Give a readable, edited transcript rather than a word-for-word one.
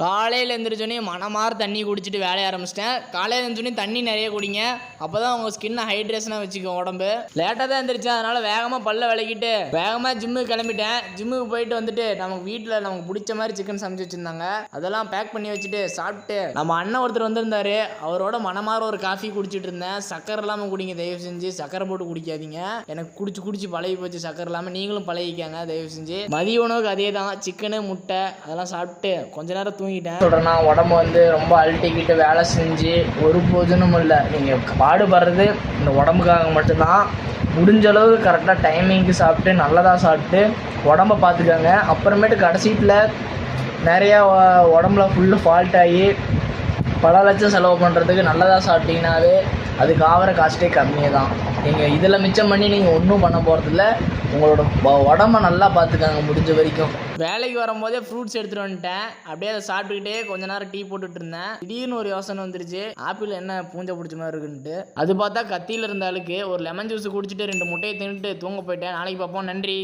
காலையில் எழுந்திரிச்சோன்னே மனமார தண்ணி குடிச்சிட்டு வேலைய ஆரம்பிச்சிட்டேன். காலையில் எழுந்திரிச்சோன்னே தண்ணி நிறைய குடிங்க. அப்போ தான் உங்கள் ஸ்கின்னை ஹைட்ரேஷனாக வச்சுக்கோங்க உடம்பு. லேட்டாக தான் எழுந்திரிச்சேன், அதனால் வேகமாக பல்ல விளக்கிட்டு வேகமாக ஜிம்முக்கு கிளம்பிட்டேன். ஜிம்முக்கு போயிட்டு வந்துட்டு நமக்கு வீட்டில் நமக்கு பிடிச்ச மாதிரி சிக்கன் சமைச்சு வச்சுருந்தாங்க. அதெல்லாம் பேக் பண்ணி வச்சுட்டு சாப்பிட்டு நம்ம அண்ணன் ஒருத்தர் வந்திருந்தார். அவரோட மனமார ஒரு காஃபி குடிச்சிட்டு இருந்தேன். சக்கரை இல்லாமல் குடிங்க தயவு செஞ்சு. சக்கரை போட்டு குடிக்காதீங்க. எனக்கு குடிச்சு பழகி போச்சு சக்கரை இல்லாமல். நீங்களும் பழகிக்காங்க தயவு செஞ்சு. மதிய உணவுக்கு அதே தான், சிக்கனு முட்டை அதெல்லாம் சாப்பிட்டு கொஞ்ச நேரம் தூங்கிட்டேன். சொல்கிறேன்னா உடம்பு வந்து ரொம்ப அழட்டிக்கிட்டு வேலை செஞ்சு ஒரு போஜனமும் இல்லை. நீங்கள் பாடுபடுறது இந்த உடம்புக்காக மட்டும்தான். முடிஞ்ச அளவு கரெக்டாக டைமிங்க்கு சாப்பிட்டு நல்லதாக சாப்பிட்டு உடம்பை பார்த்துக்கோங்க. அப்புறமேட்டு கடைசீட்டில் நிறையா உடம்புல ஃபுல்லு ஃபால்ட் ஆகி பல லட்சம் செலவு பண்ணுறதுக்கு நல்லதாக சாப்பிட்டீங்கன்னாவே அதுக்கு ஆகிற காஸ்ட்டே கம்மியாக தான். நீங்கள் இதில் மிச்சம் பண்ணி நீங்கள் ஒன்றும் பண்ண போகிறதில்ல. உங்களோட உடம்ப நல்லா பார்த்துக்காங்க முடிஞ்ச வரைக்கும். வேலைக்கு வரும்போதே ஃப்ரூட்ஸ் எடுத்துகிட்டு வந்துட்டேன். அப்படியே அதை சாப்பிட்டுக்கிட்டே கொஞ்ச நேரம் டீ போட்டுட்டு இருந்தேன். திடீர்னு ஒரு யோசனை வந்துருச்சு, ஆப்பிள் என்ன பூஞ்சை பிடிச்ச மாதிரி இருக்குன்ட்டு. அது பார்த்தா கத்தியில் இருந்த ஆளுக்கு ஒரு லெமன் ஜூஸ் குடிச்சிட்டு 2 முட்டையை தின்னுட்டு தூங்க போயிட்டேன். நாளைக்கு பார்ப்போம். நன்றி.